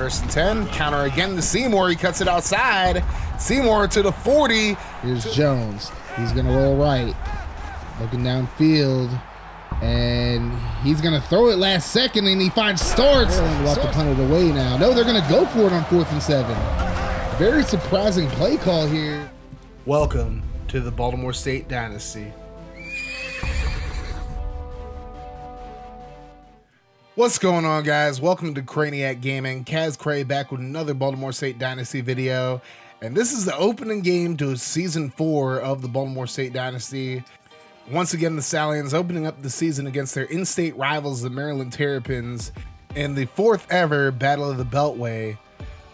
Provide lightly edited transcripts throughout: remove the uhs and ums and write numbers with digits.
First and 10, counter again to Seymour. He cuts it outside. Seymour to the 40. Here's Jones. He's going to roll right. Looking downfield. And he's going to throw it last second, and he finds Starks. We'll have to punt it away now. No, they're going to go for it on 4th and 7. Very surprising play call here. Welcome to the Baltimore State Dynasty. What's going on, guys? Welcome to Craniac Gaming. Kaz Cray back with another Baltimore State Dynasty video. And this is the opening game to Season 4 of the Baltimore State Dynasty. Once again, the Stallions opening up the season against their in-state rivals, the Maryland Terrapins, in the 4th ever Battle of the Beltway.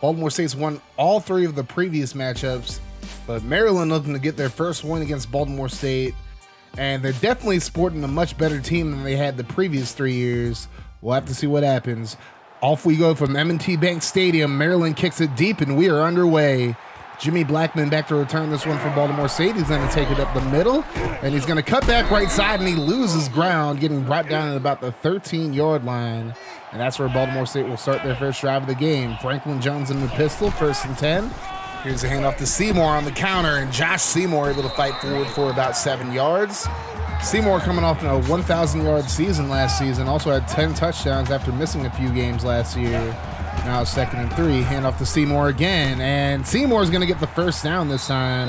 Baltimore State's won all 3 of the previous matchups, but Maryland looking to get their first win against Baltimore State. And they're definitely sporting a much better team than they had the previous 3 years. We'll have to see what happens. Off we go from M&T Bank Stadium. Maryland kicks it deep, and we are underway. Jimmy Blackman back to return this one for Baltimore State. He's going to take it up the middle, and he's going to cut back right side, and he loses ground, getting brought down at about the 13-yard line. And that's where Baltimore State will start their first drive of the game. Franklin Jones in the pistol, 1st and 10. Here's a handoff to Seymour on the counter, and Josh Seymour able to fight forward for about 7 yards. Seymour coming off a 1,000-yard season last season, also had 10 touchdowns after missing a few games last year. Now 2nd and 3, handoff to Seymour again, and Seymour's going to get the first down this time.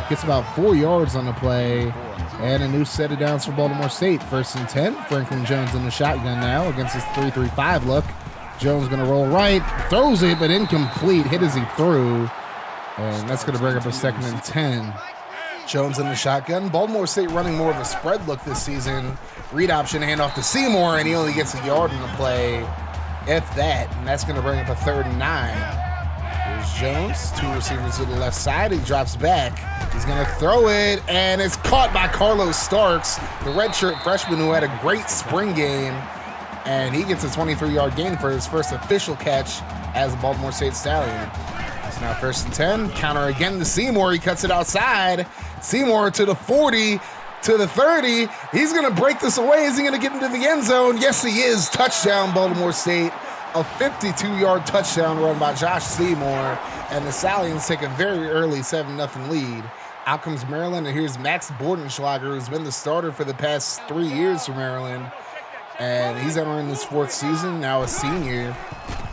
Gets about 4 yards on the play, and a new set of downs for Baltimore State. 1st and 10, Franklin Jones in the shotgun now against his 3-3-5 look. Jones going to roll right, throws it, but incomplete, hit as he threw, and that's going to bring up a 2nd and 10. Jones in the shotgun. Baltimore State running more of a spread look this season. Read option handoff to Seymour, and he only gets a yard in the play, if that, and that's going to bring up a 3rd and 9. Here's Jones, 2 receivers to the left side. He drops back. He's going to throw it, and it's caught by Carlos Starks, the redshirt freshman who had a great spring game, and he gets a 23-yard gain for his first official catch as a Baltimore State Stallion. It's now 1st and 10. Counter again to Seymour. He cuts it outside. Seymour to the 40, to the 30. He's going to break this away. Is he going to get into the end zone? Yes, he is. Touchdown, Baltimore State. A 52-yard touchdown run by Josh Seymour. And the Stallions take a very early 7-0 lead. Out comes Maryland, and here's Max Bordenschlager, who's been the starter for the past 3 years for Maryland. And he's entering his 4th season, now a senior.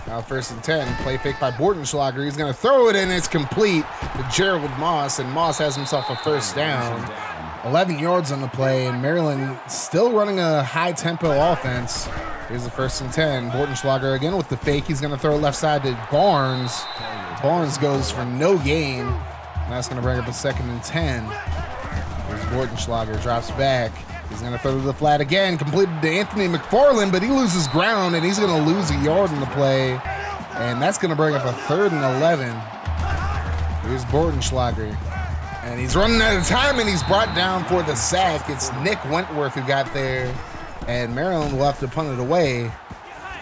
Now 1st and 10, play fake by Bordenschlager. He's going to throw it, and it's complete to Gerald Moss, and Moss has himself a first down. 11 yards on the play, and Maryland still running a high-tempo offense. Here's the 1st and 10. Bordenschlager again with the fake. He's going to throw it left side to Barnes. Barnes goes for no gain, and that's going to bring up a 2nd and 10. Here's Bordenschlager, drops back. He's going to throw to the flat again, completed to Anthony McFarland, but he loses ground, and he's going to lose a yard in the play, and that's going to bring up a 3rd and 11. Here's Bordenschlager, and he's running out of time, and he's brought down for the sack. It's Nick Wentworth who got there, and Maryland will have to punt it away.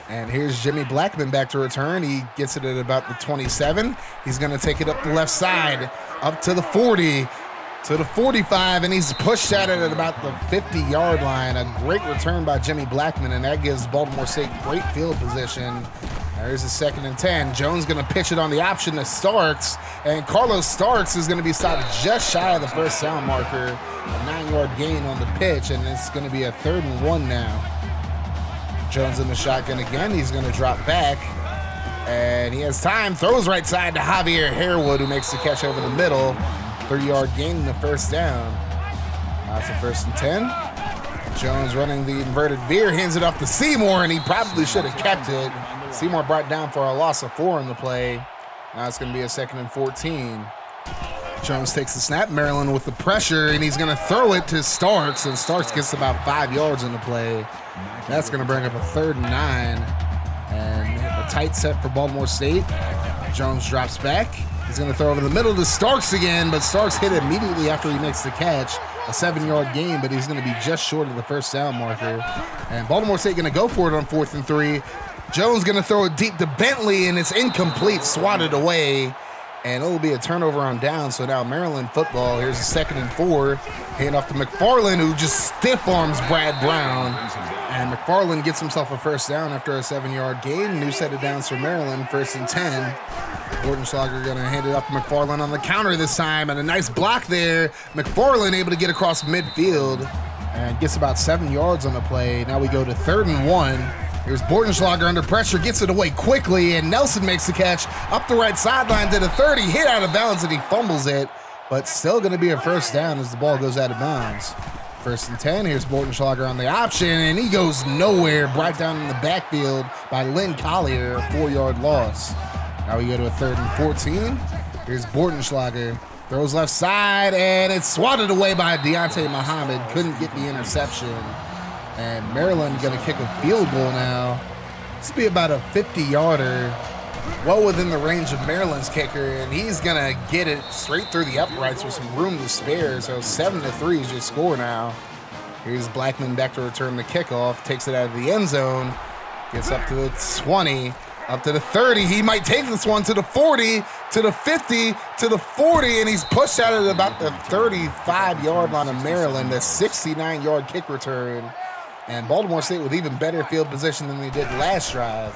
And here's Jimmy Blackman back to return. He gets it at about the 27. He's going to take it up the left side, up to the 40. To the 45, and he's pushed at it at about the 50-yard line. A great return by Jimmy Blackman, and that gives Baltimore State great field position. There's a 2nd and 10. Jones going to pitch it on the option to Starks, and Carlos Starks is going to be stopped just shy of the first down marker. A 9-yard gain on the pitch, and it's going to be a 3rd and 1 now. Jones in the shotgun again. He's going to drop back, and he has time. Throws right side to Javier Harewood, who makes the catch over the middle. 3-yard gain in the first down. That's a 1st and 10. Jones running the inverted veer, hands it off to Seymour, and he probably should have kept it. Seymour brought down for a loss of 4 in the play. Now it's going to be a 2nd and 14. Jones takes the snap. Maryland with the pressure, and he's going to throw it to Starks, and Starks gets about 5 yards in the play. That's going to bring up a 3rd and 9. And a tight set for Baltimore State. Jones drops back. He's going to throw over the middle to Starks again, but Starks hit immediately after he makes the catch. A 7-yard gain, but he's going to be just short of the first down marker. And Baltimore State going to go for it on 4th and 3. Jones going to throw it deep to Bentley, and it's incomplete, swatted away. and it'll be a turnover on down. So now Maryland football. Here's a 2nd and 4. Hand off to McFarland, who just stiff arms Brad Brown. And McFarland gets himself a first down after a 7-yard gain. New set of downs for Maryland, 1st and 10. Bordenschlager going to hand it up to McFarland on the counter this time, and a nice block there. McFarland able to get across midfield and gets about 7 yards on the play. Now we go to 3rd and 1. Here's Bordenschlager under pressure, gets it away quickly, and Nelson makes the catch up the right sideline to the 30, hit out of bounds, and he fumbles it, but still going to be a first down as the ball goes out of bounds. 1st and 10, here's Bordenschlager on the option, and he goes nowhere, brought down in the backfield by Lynn Collier, a 4-yard loss. Now we go to a 3rd and 14. Here's Bordenschlager, throws left side, and it's swatted away by Deontay Muhammad, couldn't get the interception. And Maryland going to kick a field goal now. This will be about a 50-yarder, well within the range of Maryland's kicker, and he's going to get it straight through the uprights with some room to spare. So 7-3 is your score now. Here's Blackman back to return the kickoff, takes it out of the end zone, gets up to the 20, up to the 30. He might take this one to the 40, to the 50, to the 40, and he's pushed out at about the 35-yard line of Maryland, a 69-yard kick return. And Baltimore State with even better field position than they did last drive.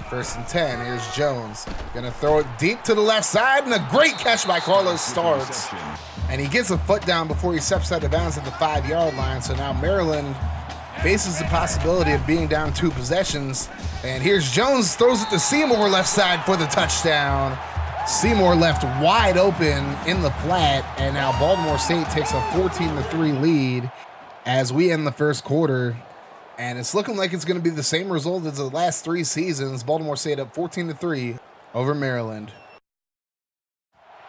1st and 10, here's Jones. Gonna throw it deep to the left side, and a great catch by Carlos Starks. And he gets a foot down before he steps out of bounds at the 5-yard line. So now Maryland faces the possibility of being down 2 possessions. And here's Jones, throws it to Seymour left side for the touchdown. Seymour left wide open in the flat, and now Baltimore State takes a 14-3 lead as we end the first quarter. And it's looking like it's going to be the same result as the last 3 seasons. Baltimore State up 14-3 over Maryland.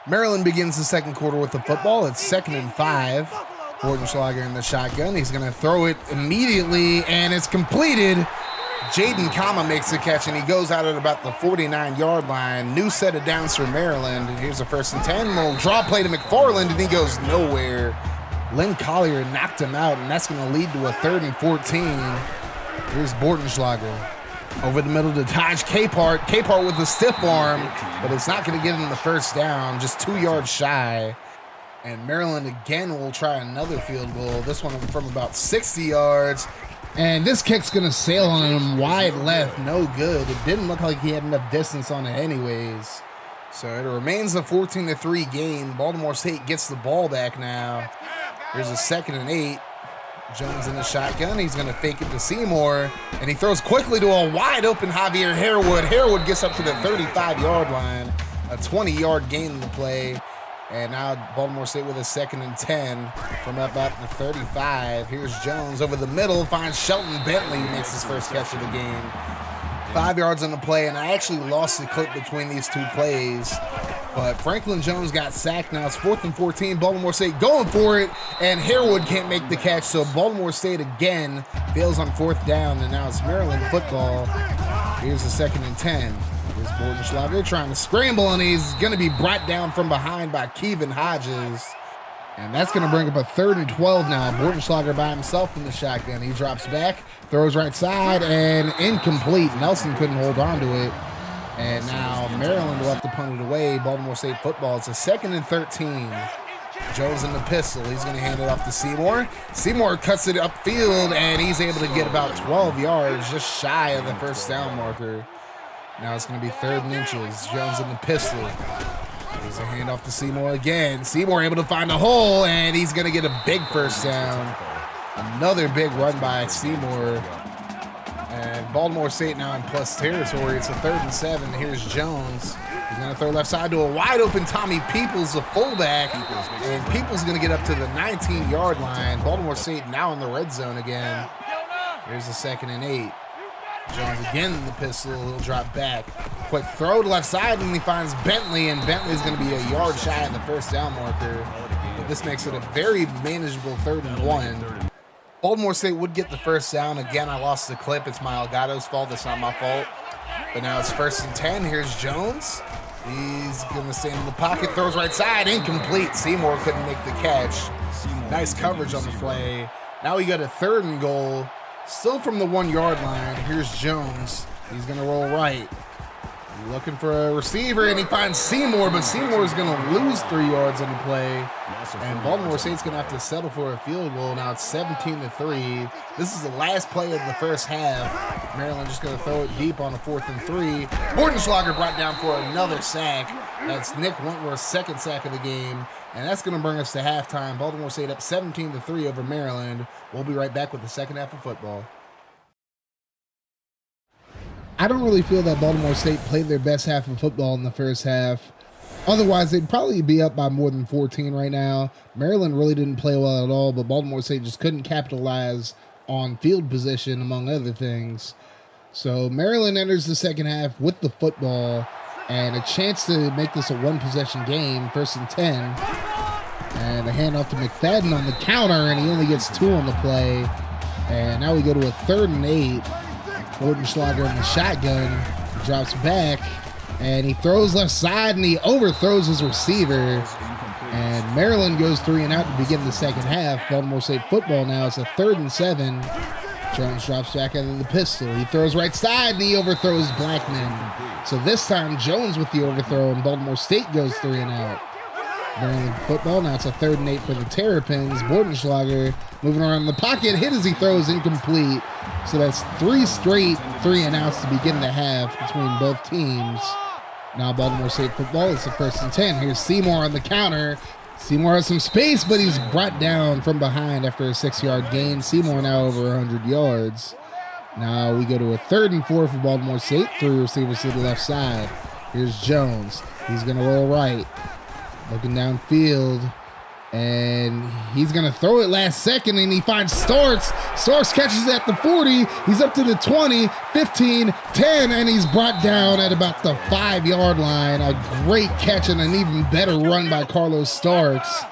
Maryland begins the second quarter with the football. It's 2nd and 5. Bordenschlager in the shotgun. He's going to throw it immediately, and it's completed. Jaden Kama makes the catch, and he goes out at about the 49-yard line. New set of downs for Maryland. Here's a 1st and 10. Little draw play to McFarland, and he goes nowhere. Lynn Collier knocked him out, and that's going to lead to a 3rd and 14. Here's Bordenschlager. Over the middle to Taj Capehart. Capehart with a stiff arm, but it's not going to get him the first down, just 2 yards shy. And Maryland again will try another field goal, this one from about 60 yards. And this kick's going to sail on him wide left, no good. It didn't look like he had enough distance on it anyways. So it remains a 14-3 game. Baltimore State gets the ball back now. Here's a 2nd and 8. Jones in the shotgun. He's going to fake it to Seymour, and he throws quickly to a wide open Javier Harewood. Harewood gets up to the 35-yard line, a 20-yard gain in the play. And now Baltimore State with a 2nd and 10 from about the 35. Here's Jones over the middle, finds Shelton Bentley, who makes his first catch of the game. 5 yards on the play, and I actually lost the clip between these 2 plays. But Franklin Jones got sacked. Now it's 4th and 14. Baltimore State going for it, and Harewood can't make the catch. So Baltimore State again fails on 4th down, and now it's Maryland football. Here's the 2nd and 10. Here's Bordenschlager trying to scramble, and he's going to be brought down from behind by Kevin Hodges. And that's going to bring up a 3rd and 12 now. Bordenschlager by himself in the shotgun. He drops back, throws right side, and incomplete. Nelson couldn't hold on to it. And now Maryland will have to punt it away. Baltimore State football. It's a 2nd and 13. Jones in the pistol. He's going to hand it off to Seymour. Seymour cuts it upfield, and he's able to get about 12 yards, just shy of the first down marker. Now it's going to be 3rd and inches. Jones in the pistol. There's a handoff to Seymour again. Seymour able to find a hole, and he's going to get a big first down. Another big run by Seymour. And Baltimore State now in plus territory. It's a 3rd and 7. Here's Jones. He's going to throw left side to a wide open Tommy Peoples, the fullback. And Peoples going to get up to the 19-yard line. Baltimore State now in the red zone again. Here's the 2nd and 8. Jones again in the pistol. He'll drop back. Quick throw to left side, and he finds Bentley, and Bentley's going to be a yard shy of the first down marker. But this makes it a very manageable 3rd and 1. Baltimore State would get the first down. Again, I lost the clip. It's my Elgato's fault. It's not my fault. But now it's 1st and 10. Here's Jones. He's going to stand in the pocket. Throws right side. Incomplete. Seymour couldn't make the catch. Nice coverage on the play. Now we got a 3rd and goal. Still from the 1-yard line. Here's Jones. He's going to roll right. Looking for a receiver, and he finds Seymour, but Seymour is going to lose 3 yards on the play. And Baltimore State's going to have to settle for a field goal. Now it's 17-3. This is the last play of the first half. Maryland just going to throw it deep on a 4th and 3. Bordenschlager brought down for another sack. That's Nick Wentworth's second sack of the game. And that's going to bring us to halftime. Baltimore State up 17-3 over Maryland. We'll be right back with the second half of football. I don't really feel that Baltimore State played their best half of football in the first half. Otherwise, they'd probably be up by more than 14 right now. Maryland really didn't play well at all, but Baltimore State just couldn't capitalize on field position, among other things. So Maryland enters the second half with the football and a chance to make this a one-possession game, 1st and 10. And a handoff to McFadden on the counter, and he only gets 2 on the play. And now we go to a 3rd and 8. Bordenschlager in the shotgun, drops back, and he throws left side, and he overthrows his receiver. And Maryland goes 3 and out to begin the second half. Baltimore State football now. It's a 3rd and 7. Jones drops back out of the pistol. He throws right side, and he overthrows Blackman. So this time, Jones with the overthrow, and Baltimore State goes 3 and out. Maryland football, now it's a 3rd and 8 for the Terrapins. Bordenschlager moving around the pocket, hit as he throws, incomplete. So that's 3 straight 3 and outs to begin the half between both teams. Now Baltimore State football, it's a 1st and 10. Here's Seymour on the counter. Seymour has some space, but he's brought down from behind after a 6-yard gain. Seymour now over 100 yards. Now we go to a 3rd and 4 for Baltimore State. 3 receivers to the left side. Here's Jones. He's going to roll right. Looking downfield, and he's going to throw it last second, and he finds Starks. Starks catches at the 40. He's up to the 20, 15, 10, and he's brought down at about the 5-yard line. A great catch and an even better run by Carlos Starks.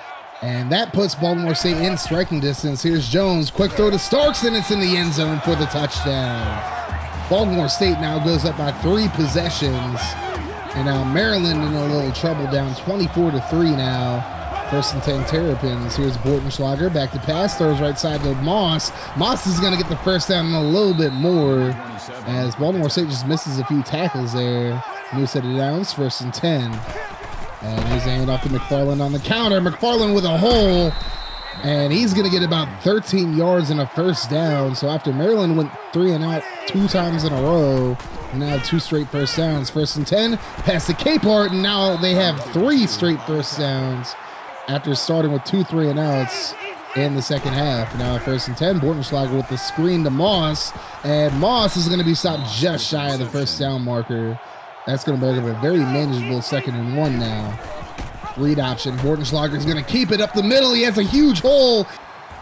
And that puts Baltimore State in striking distance. Here's Jones. Quick throw to Starks, and it's in the end zone for the touchdown. Baltimore State now goes up by 3 possessions. And now Maryland in a little trouble, down 24-3 now. 1st and 10 Terrapins. Here's Bordenschlager, back to pass, throws right side to Moss. Moss is going to get the first down and a little bit more as Baltimore State just misses a few tackles there. New set of downs, 1st and 10. And here's a handoff to McFarland on the counter. McFarland with a hole, and he's going to get about 13 yards and a first down. So after Maryland went 3 and out 2 times in a row, and now 2 straight first downs. 1st and 10, pass to Capehart, and now they have 3 straight first downs after starting with 2 3 and outs in the second half. Now 1st and 10, Bordenschlager with the screen to Moss, and Moss is going to be stopped just shy of the first down marker. That's going to bring up a very manageable 2nd and 1 now. Read option, Bordenschlager is going to keep it up the middle. He has a huge hole,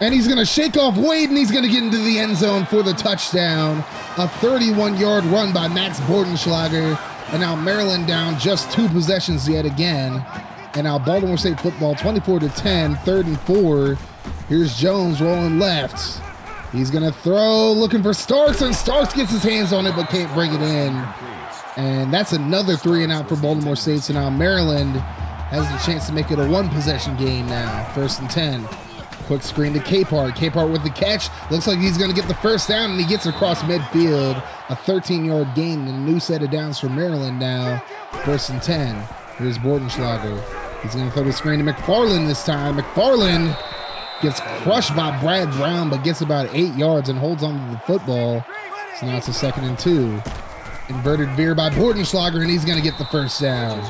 and he's going to shake off Wade, and he's going to get into the end zone for the touchdown. A 31-yard run by Max Bordenschlager. And now Maryland down just 2 possessions yet again. And now Baltimore State football, 24-10, 3rd and 4. Here's Jones rolling left. He's going to throw, looking for Starks, and Starks gets his hands on it but can't bring it in. And that's another 3 and out for Baltimore State. So now Maryland has the chance to make it a 1-possession game now. 1st and 10. Quick screen to Capehart. Capehart with the catch. Looks like he's going to get the first down, and he gets across midfield. A 13-yard gain and a new set of downs for Maryland now. 1st and 10. Here's Bordenschlager. He's going to throw the screen to McFarland this time. McFarland gets crushed by Brad Brown, but gets about 8 yards and holds on to the football. So now it's a 2nd and 2. Inverted veer by Bordenschlager, and he's going to get the first down.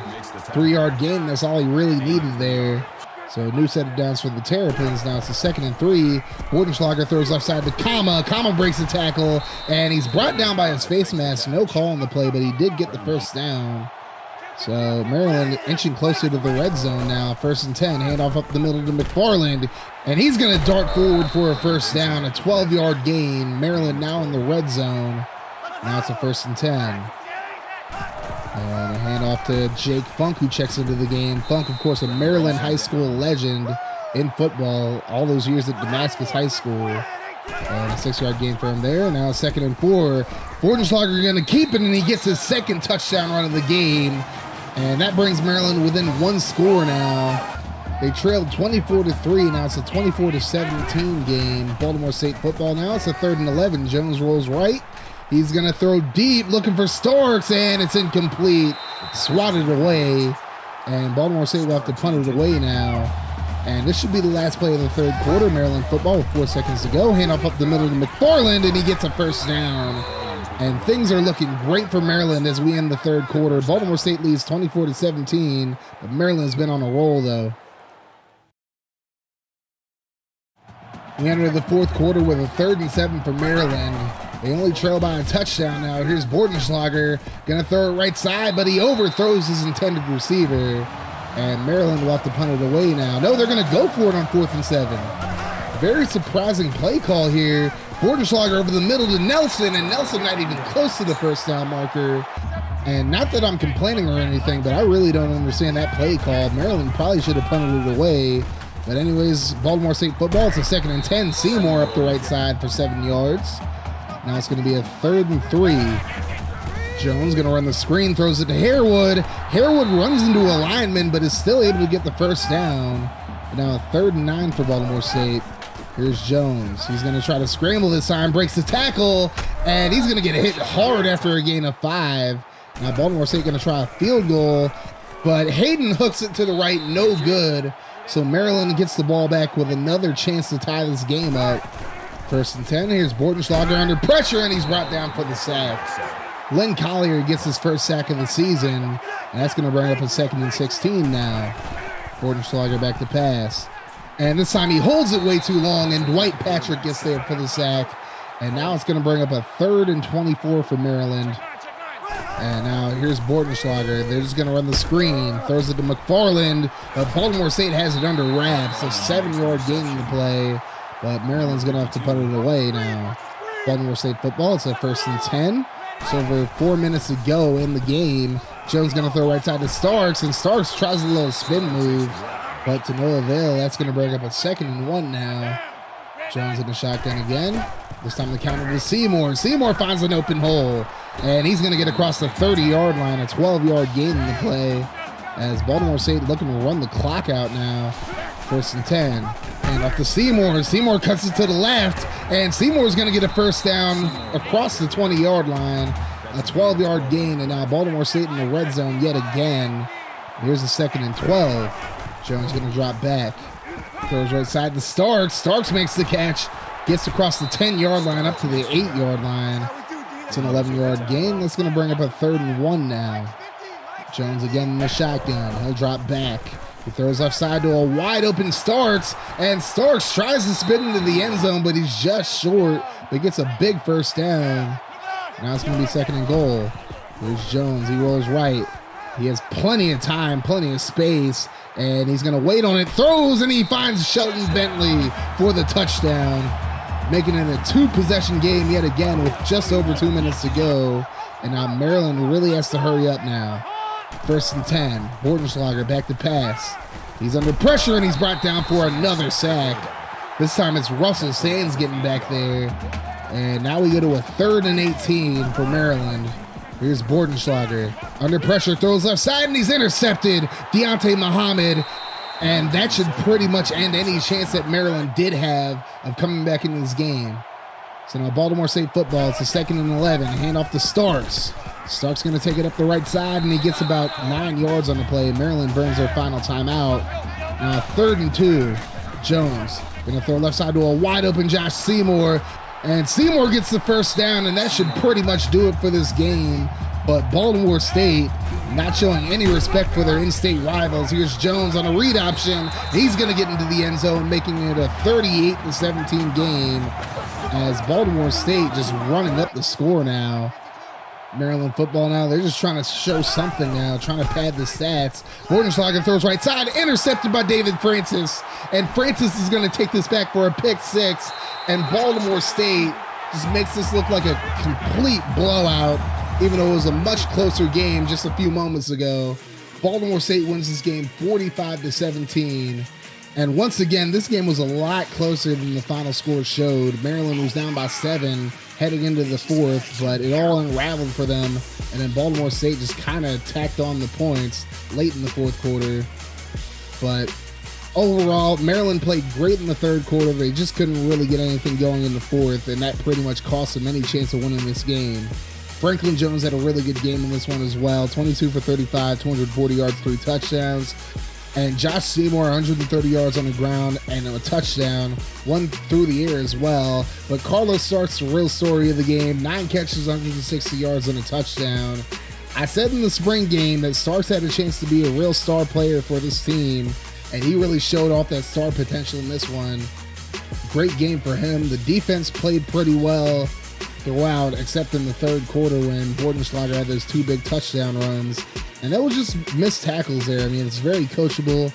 3-yard gain. That's all he really needed there. So new set of downs for the Terrapins. Now it's a 2nd and 3. Bordenschlager throws left side to Kama. Kama breaks the tackle, and he's brought down by his face mask. No call on the play, but he did get the first down. So Maryland inching closer to the red zone now. 1st and 10. Handoff up the middle to McFarland, and he's going to dart forward for a first down. A 12-yard gain. Maryland now in the red zone. Now it's a 1st and 10. And a handoff to Jake Funk, who checks into the game. Funk, of course, a Maryland high school legend in football, all those years at Damascus High School. And a 6-yard gain for him there. Now 2nd and 4. Bordenschlager going to keep it, and he gets his 2nd touchdown run of the game. And that brings Maryland within 1 score now. They trailed 24-3. Now it's a 24-17 game. Baltimore State football now. It's a 3rd and 11. Jones rolls right. He's going to throw deep, looking for Starks, and it's incomplete. Swatted away, and Baltimore State will have to punt it away now. And this should be the last play of the third quarter. Maryland football with 4 seconds to go. Handoff up the middle to McFarland, and he gets a first down. And things are looking great for Maryland as we end the third quarter. Baltimore State leads 24-17, but Maryland's been on a roll, though. We enter the fourth quarter with a 3rd and 7 for Maryland. They only trail by a touchdown now. Here's Bordenschlager, going to throw it right side, but he overthrows his intended receiver. And Maryland will have to punt it away now. No, they're going to go for it on 4th and 7. Very surprising play call here. Bordenschlager over the middle to Nelson, and Nelson not even close to the first down marker. And not that I'm complaining or anything, but I really don't understand that play call. Maryland probably should have punted it away. But anyways, Baltimore State football, it's a 2nd and 10. Seymour up the right side for 7 yards. Now it's going to be a 3rd and 3. Jones going to run the screen, throws it to Harewood. Harewood runs into a lineman, but is still able to get the first down. And now a 3rd and 9 for Baltimore State. Here's Jones. He's going to try to scramble this time, breaks the tackle, and he's going to get hit hard after a gain of 5. Now Baltimore State going to try a field goal, but Hayden hooks it to the right, no good. So Maryland gets the ball back with another chance to tie this game up. 1st and 10. Here's Bordenschlager under pressure, and he's brought down for the sack. Len Collier gets his first sack of the season, and that's going to bring up a 2nd and 16 now. Bordenschlager back to pass. And this time he holds it way too long, and Dwight Patrick gets there for the sack. And now it's going to bring up a 3rd and 24 for Maryland. And now here's Bordenschlager. They're just going to run the screen. Throws it to McFarland. But Baltimore State has it under wraps. A 7-yard gain in the play. But Maryland's going to have to put it away now. Baltimore State football. It's a 1st and 10. It's over 4 minutes to go in the game. Jones going to throw right side to Starks. And Starks tries a little spin move. But to no avail. That's going to bring up a 2nd and 1 now. Jones in the shotgun again. This time the counter to Seymour. Seymour finds an open hole. And he's going to get across the 30-yard line. A 12-yard gain in the play. As Baltimore State looking to run the clock out now. 1st and 10. And off to Seymour. Seymour cuts it to the left. And Seymour's going to get a first down across the 20-yard line. A 12-yard gain. And now Baltimore State in the red zone yet again. Here's the 2nd and 12. Jones going to drop back. Throws right side to Starks. Starks makes the catch. Gets across the 10-yard line up to the 8-yard line. It's an 11-yard gain. That's going to bring up a 3rd and 1 now. Jones again in the shotgun. He'll drop back. He throws left side to a wide open Starks. And Starks tries to spin into the end zone, but he's just short. But gets a big first down. Now it's going to be 2nd and goal. Here's Jones. He rolls right. He has plenty of time, plenty of space. And he's going to wait on it. Throws, and he finds Shelton Bentley for the touchdown. Making it a 2-possession game yet again with just over 2 minutes to go. And now Maryland really has to hurry up now. 1st and 10. Bordenschlager back to pass. He's under pressure, and he's brought down for another sack. This time it's Russell Sands getting back there. And now we go to a 3rd and 18 for Maryland. Here's Bordenschlager. Under pressure, throws left side, and he's intercepted. Deontay Muhammad. And that should pretty much end any chance that Maryland did have of coming back into this game. So now Baltimore State football, it's a 2nd and 11. Handoff to Starks. Starks going to take it up the right side, and he gets about 9 yards on the play. Maryland burns their final timeout. Now 3rd and 2. Jones going to throw left side to a wide open Josh Seymour. And Seymour gets the first down, and that should pretty much do it for this game. But Baltimore State not showing any respect for their in-state rivals. Here's Jones on a read option. He's going to get into the end zone, making it a 38-17 game as Baltimore State just running up the score now. Maryland football now, they're just trying to show something now, trying to pad the stats. Bordenschlager throws right side, intercepted by David Francis. And Francis is going to take this back for a pick 6. And Baltimore State just makes this look like a complete blowout, even though it was a much closer game just a few moments ago. Baltimore State wins this game 45-17. And once again, this game was a lot closer than the final score showed. Maryland was down by 7 heading into the 4th, but it all unraveled for them. And then Baltimore State just kind of tacked on the points late in the 4th quarter. But Overall, Maryland played great in the third quarter. They just couldn't really get anything going in the fourth, and that pretty much cost them any chance of winning this game. Franklin Jones had a really good game in this one as well. 22 for 35, 240 yards, 3 touchdowns. And Josh Seymour, 130 yards on the ground and a touchdown, one through the air as well. But Carlos Starks, the real story of the game, 9 catches, 160 yards and a touchdown. I said in the spring game that Starks had a chance to be a real star player for this team, and he really showed off that star potential in this one. Great game for him. The defense played pretty well throughout, except in the third quarter when Bordenschlager had those 2 big touchdown runs. And that was just missed tackles there. I mean, it's very coachable.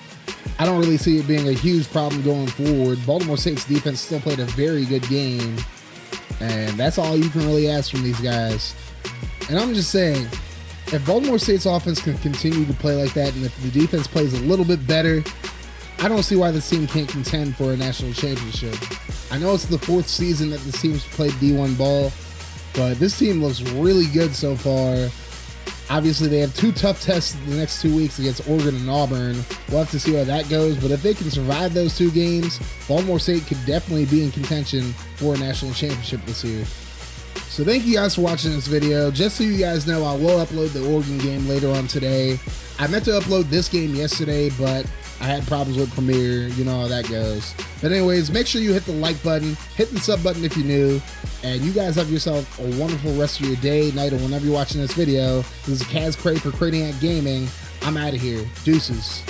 I don't really see it being a huge problem going forward. Baltimore State's defense still played a very good game. And that's all you can really ask from these guys. And I'm just saying, if Baltimore State's offense can continue to play like that, and if the defense plays a little bit better, I don't see why this team can't contend for a national championship. I know it's the 4th season that this team's played D1 ball, but this team looks really good so far. Obviously, they have 2 tough tests in the next 2 weeks against Oregon and Auburn. We'll have to see how that goes, but if they can survive those 2 games, Baltimore State could definitely be in contention for a national championship this year. So thank you guys for watching this video. Just so you guys know, I will upload the Oregon game later on today. I meant to upload this game yesterday, but I had problems with Premiere. You know how that goes. But anyways, make sure you hit the like button, hit the sub button if you're new, and you guys have yourself a wonderful rest of your day, night, or whenever you're watching this video. This is Kaz Cray for Craniac Gaming. I'm out of here. Deuces.